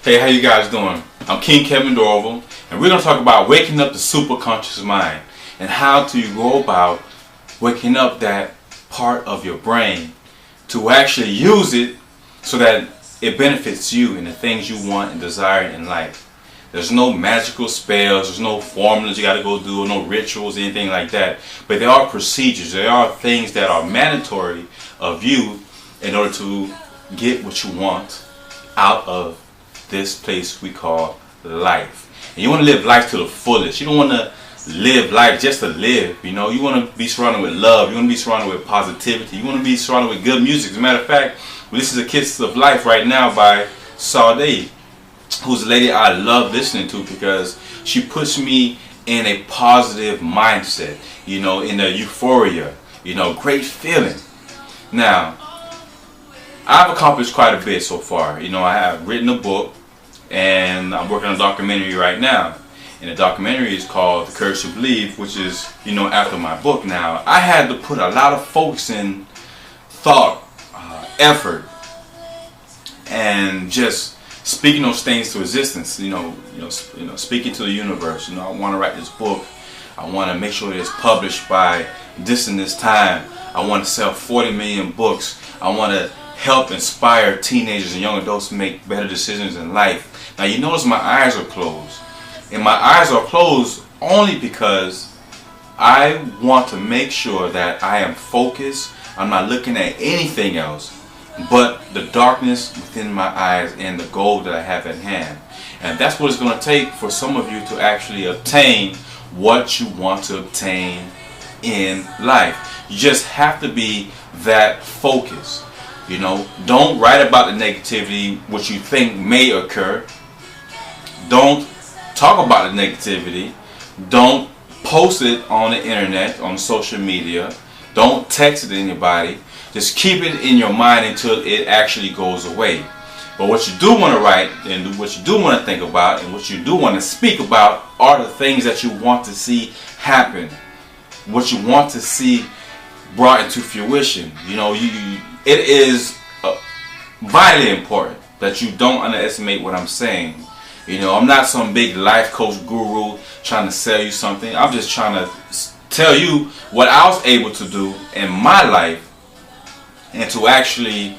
Hey, how you guys doing? I'm King Kevin Dorival, and we're going to talk about waking up the superconscious mind and how to go about waking up that part of your brain to actually use it so that it benefits you and the things you want and desire in life. There's no magical spells, there's no formulas you got to go do, or no rituals, anything like that. But there are procedures, there are things that are mandatory of you in order to get what you want out of this place we call life. And you want to live life to the fullest. You don't want to live life just to live. You know, you want to be surrounded with love. You want to be surrounded with positivity. You want to be surrounded with good music. As a matter of fact, this is A Kiss of Life right now by Sade, who's a lady I love listening to because she puts me in a positive mindset, you know, in a euphoria, you know, great feeling. Now, I've accomplished quite a bit so far. You know, I have written a book and I'm working on a documentary right now. And the documentary is called The Courage to Believe, which is, you know, after my book. Now, I had to put a lot of focus in thought, effort, and just speaking those things to existence. You know, speaking to the universe. You know, I want to write this book. I want to make sure it's published by this and this time. I want to sell 40 million books. I want to help inspire teenagers and young adults to make better decisions in life. Now, you notice my eyes are closed. And my eyes are closed only because I want to make sure that I am focused. I'm not looking at anything else but the darkness within my eyes and the goal that I have at hand. And that's what it's going to take for some of you to actually obtain what you want to obtain in life. You just have to be that focused. You know, don't write about the negativity which you think may occur. Don't talk about the negativity. Don't post it on the internet, on social media. Don't text it to anybody. Just keep it in your mind until it actually goes away. But what you do want to write and what you do want to think about and what you do want to speak about are the things that you want to see happen. What you want to see brought into fruition. You know, it is vitally important that you don't underestimate what I'm saying. You know, I'm not some big life coach guru trying to sell you something. I'm just trying to tell you what I was able to do in my life and to actually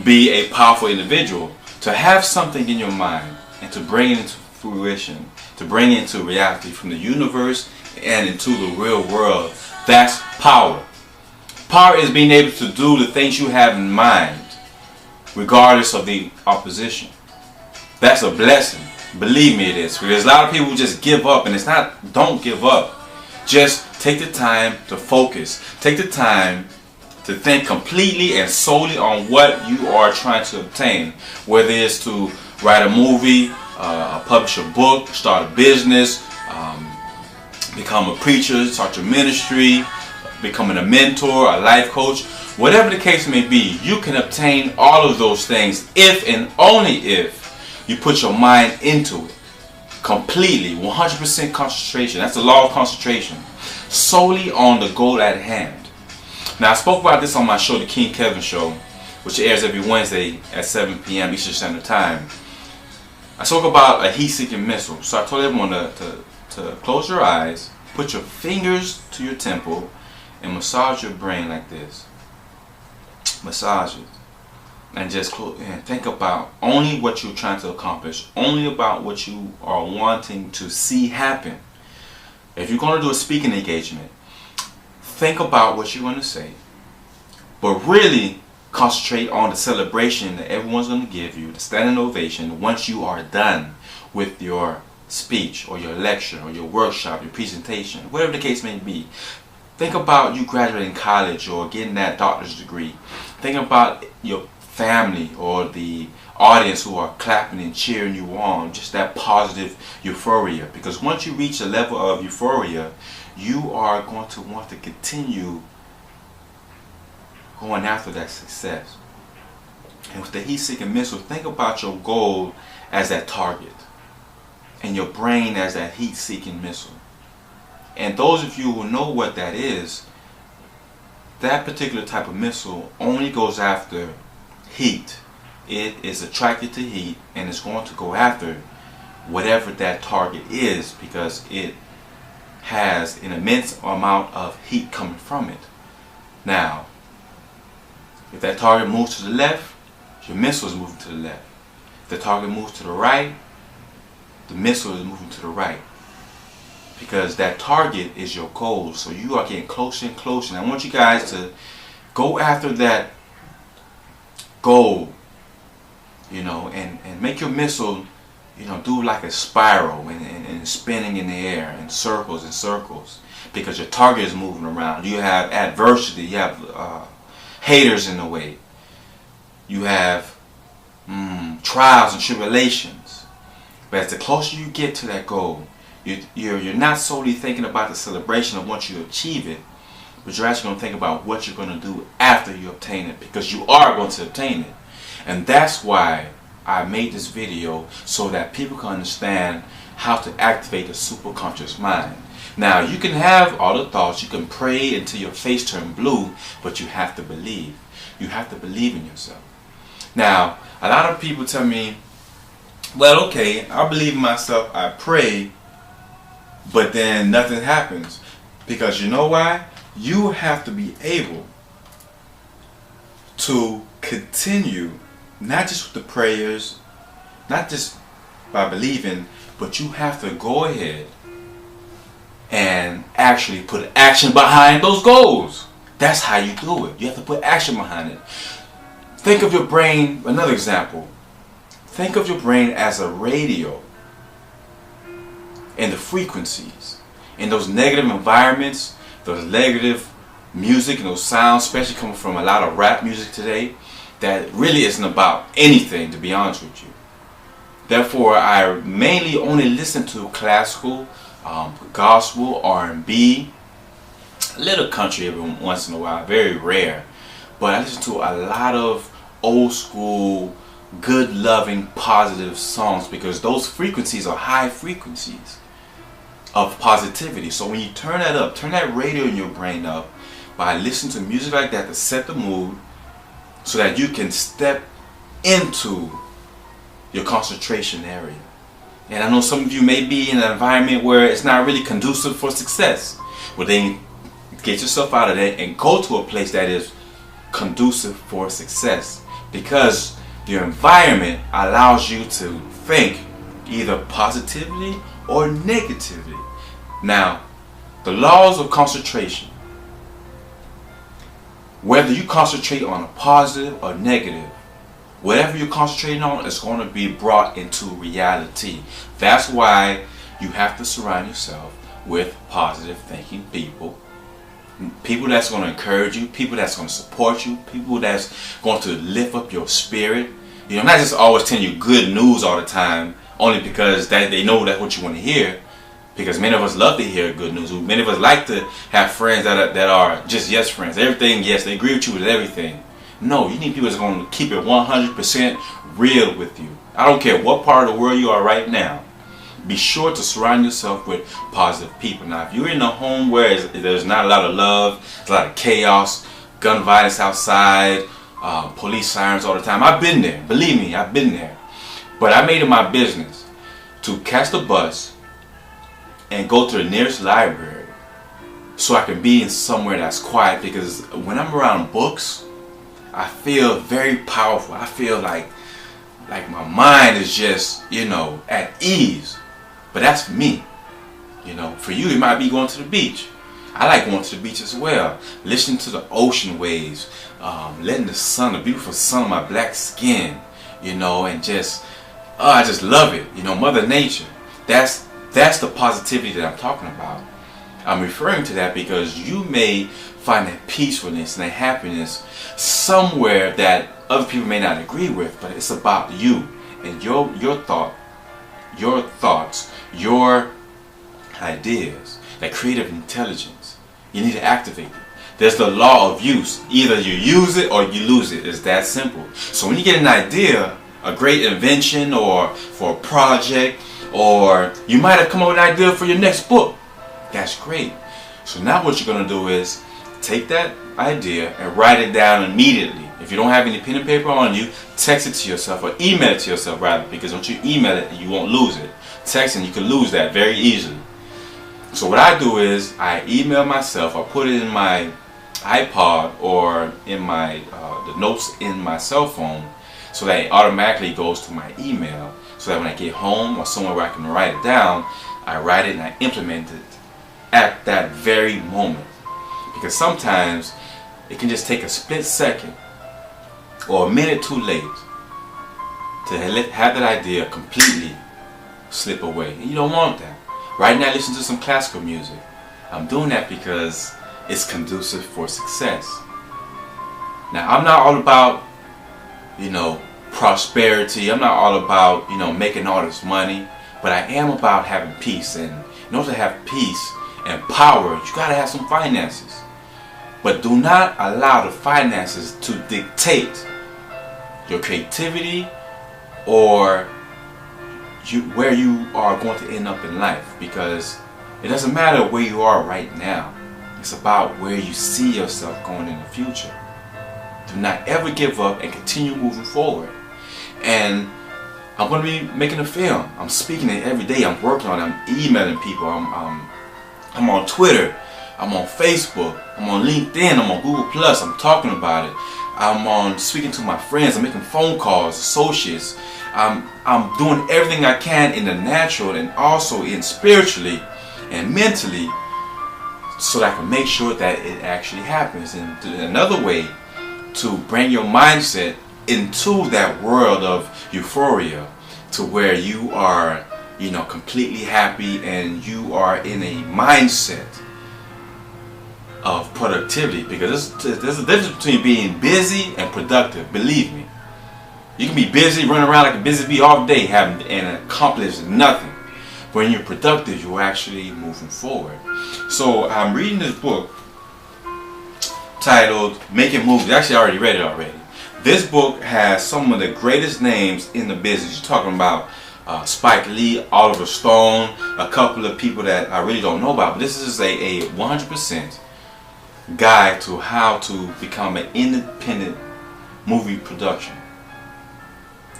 be a powerful individual. To have something in your mind and to bring it into fruition, to bring it into reality from the universe and into the real world. That's power. Power is being able to do the things you have in mind, regardless of the opposition. That's a blessing. Believe me, it is. Because a lot of people just give up, and it's not, don't give up. Just take the time to focus. Take the time to think completely and solely on what you are trying to obtain. Whether it's to write a movie, publish a book, start a business, become a preacher, start your ministry, becoming a mentor, a life coach, whatever the case may be, you can obtain all of those things if and only if you put your mind into it completely, 100% concentration. That's the law of concentration, solely on the goal at hand. Now, I spoke about this on my show, The King Kevin Show, which airs every Wednesday at 7 p.m. Eastern Standard Time. I spoke about a heat-seeking missile. So I told everyone to close your eyes, put your fingers to your temple, and massage your brain like this. Massage it. And just close and think about only what you're trying to accomplish, only about what you are wanting to see happen. If you're going to do a speaking engagement, think about what you're going to say, but really concentrate on the celebration that everyone's going to give you, the standing ovation, once you are done with your speech or your lecture or your workshop, your presentation, whatever the case may be. Think about you graduating college or getting that doctor's degree. Think about your family or the audience who are clapping and cheering you on, just that positive euphoria. Because once you reach a level of euphoria, you are going to want to continue going after that success. And with the heat-seeking missile, think about your goal as that target and your brain as that heat-seeking missile. And those of you who know what that is, that particular type of missile only goes after heat. it is attracted to heat and it's going to go after whatever that target is, because it has an immense amount of heat coming from it. Now, if that target moves to the left, your missile is moving to the left. If the target moves to the right, the missile is moving to the right. Because that target is your goal. So you are getting closer and closer. And I want you guys to go after that goal, and make your missile, do like a spiral and spinning in the air in circles and circles, because your target is moving around. You have adversity, you have haters in the way, you have trials and tribulations. But as the closer you get to that goal, you're not solely thinking about the celebration of once you achieve it, but you're actually going to think about what you're going to do after you obtain it, because you are going to obtain it. And that's why I made this video, so that people can understand how to activate the superconscious mind. Now, you can have all the thoughts, you can pray until your face turns blue, but you have to believe. You have to believe in yourself. Now, a lot of people tell me, well, okay, I believe in myself, I pray, but then nothing happens. Because you know why? You have to be able to continue, not just with the prayers, not just by believing, but you have to go ahead and actually put action behind those goals. That's how you do it. You have to put action behind it. Think of your brain, another example. Think of your brain as a radio, and the frequencies in those negative environments, those negative music and those sounds, especially coming from a lot of rap music today, that really isn't about anything, to be honest with you. Therefore, I mainly only listen to classical, gospel, R&B, a little country every once in a while, very rare. But I listen to a lot of old school, good, loving, positive songs, because those frequencies are high frequencies of positivity. So when you turn that up, turn that radio in your brain up by listening to music like that to set the mood, so that you can step into your concentration area. And I know some of you may be in an environment where it's not really conducive for success. Well, then get yourself out of there and go to a place that is conducive for success, because your environment allows you to think either positively or negatively. Now, the laws of concentration, whether you concentrate on a positive or negative, whatever you're concentrating on is going to be brought into reality. That's why you have to surround yourself with positive thinking people. People that's going to encourage you, people that's going to support you, people that's going to lift up your spirit. Not just always telling you good news all the time, only because they know that's what you want to hear. Because many of us love to hear good news. Many of us like to have friends that are just yes friends. Everything yes, they agree with you with everything. No, you need people that's going to keep it 100% real with you. I don't care what part of the world you are right now. Be sure to surround yourself with positive people. Now, if you're in a home where there's not a lot of love, there's a lot of chaos, gun violence outside, police sirens all the time. I've been there. Believe me, I've been there. But I made it my business to catch the bus and go to the nearest library so I can be in somewhere that's quiet, because when I'm around books, I feel very powerful. I feel like my mind is just, at ease. But that's for me. For you, it might be going to the beach. I like going to the beach as well. Listening to the ocean waves, letting the sun, the beautiful sun on my black skin, and just, I just love it. Mother Nature. That's the positivity that I'm talking about. I'm referring to that because you may find that peacefulness and that happiness somewhere that other people may not agree with, but it's about you and your thoughts, your ideas, that creative intelligence. You need to activate it. There's the law of use. Either you use it or you lose it. It's that simple. So when you get an idea, a great invention, or for a project, or you might have come up with an idea for your next book, that's great. So now what you're going to do is take that idea and write it down immediately. If you don't have any pen and paper on you, text it to yourself, or email it to yourself rather, because once you email it, you won't lose it. Texting, you can lose that very easily. So what I do is I email myself, I put it in my iPod or in my the notes in my cell phone, so that it automatically goes to my email, so that when I get home or somewhere where I can write it down, I write it and I implement it at that very moment. Because sometimes it can just take a split second or a minute too late to have that idea completely slip away. And you don't want that. Right now, listen to some classical music. I'm doing that because it's conducive for success. Now, I'm not all about, prosperity. I'm not all about, making all this money. But I am about having peace. And in order to have peace and power, you got to have some finances. But do not allow the finances to dictate your creativity or where you are going to end up in life, because it doesn't matter where you are right now. It's about where you see yourself going in the future. Do not ever give up and continue moving forward. And I'm going to be making a film. I'm speaking it every day. I'm working on it. I'm emailing people. I'm on Twitter. I'm on Facebook. I'm on LinkedIn. I'm on Google+. I'm talking about it. I'm on speaking to my friends. I'm making phone calls, associates. I'm doing everything I can in the natural and also in spiritually and mentally, so that I can make sure that it actually happens. And another way to bring your mindset into that world of euphoria, to where you are, completely happy and you are in a mindset of productivity. Because there's a difference between being busy and productive. Believe me. You can be busy, running around like a busy bee all day and accomplish nothing. When you're productive, you're actually moving forward. So I'm reading this book titled Making Movies. Actually, I already read it already. This book has some of the greatest names in the business. You're talking about Spike Lee, Oliver Stone, a couple of people that I really don't know about. But this is a 100% guide to how to become an independent movie production.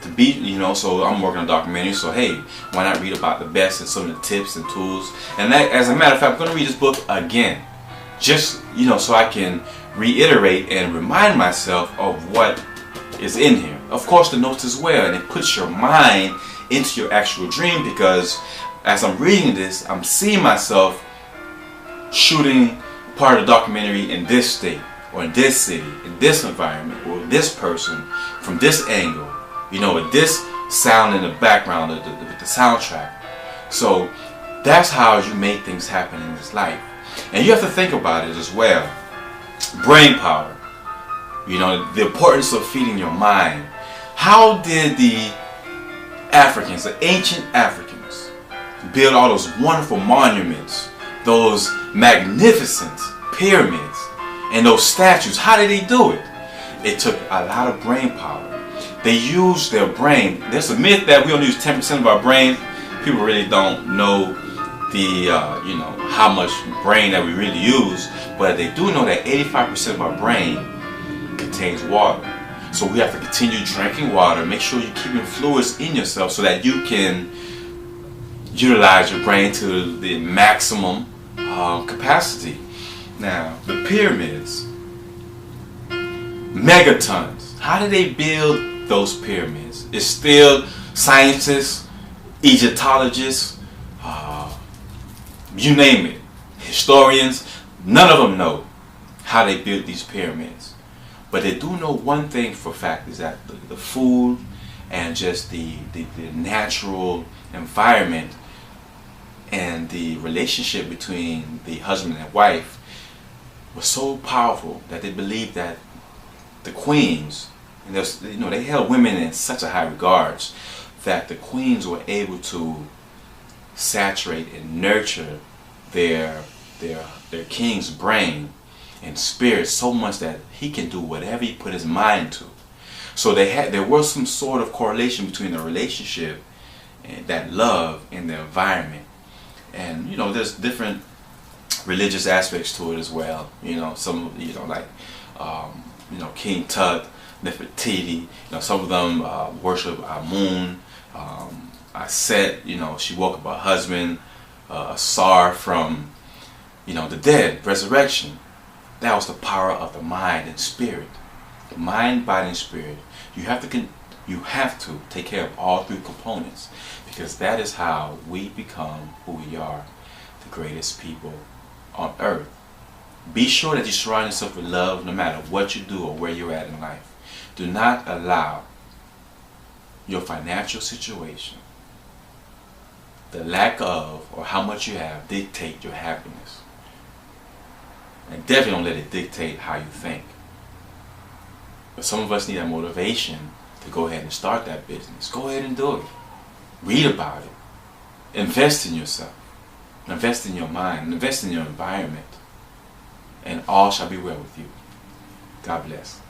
To be, so I'm working on a documentary, so hey, why not read about the best and some of the tips and tools? And that, as a matter of fact, I'm going to read this book again, just, so I can reiterate and remind myself of what is in here. Of course, the notes as well, and it puts your mind into your actual dream, because as I'm reading this, I'm seeing myself shooting part of the documentary in this state, or in this city, in this environment, or this person, from this angle. With this sound in the background, the soundtrack. So that's how you make things happen in this life. And you have to think about it as well. Brain power. The importance of feeding your mind. How did the Africans, the ancient Africans, build all those wonderful monuments, those magnificent pyramids, and those statues? How did they do it? It took a lot of brain power. They use their brain. There's a myth that we only use 10% of our brain. People really don't know the, how much brain that we really use. But they do know that 85% of our brain contains water. So we have to continue drinking water. Make sure you're keeping fluids in yourself so that you can utilize your brain to the maximum capacity. Now, the pyramids, megatons. How did they build those pyramids? It's still scientists, Egyptologists, you name it, historians, none of them know how they built these pyramids. But they do know one thing for a fact, is that the food and just the natural environment and the relationship between the husband and wife was so powerful that they believed that the queens, and they held women in such a high regards, that the queens were able to saturate and nurture their king's brain and spirit so much that he can do whatever he put his mind to. So there was some sort of correlation between the relationship and that love and the environment. And there's different religious aspects to it as well. Some like King Tut, Nefertiti. Some of them worship Amun, Aset. She woke up her husband, Asar from the dead, resurrection. That was the power of the mind and spirit. The mind, body, and spirit. You have to take care of all three components, because that is how we become who we are, the greatest people on earth. Be sure that you surround yourself with love no matter what you do or where you're at in life. Do not allow your financial situation, the lack of or how much you have, dictate your happiness. And definitely don't let it dictate how you think. But some of us need that motivation to go ahead and start that business. Go ahead and do it. Read about it. Invest in yourself. Invest in your mind. Invest in your environment. And all shall be well with you. God bless.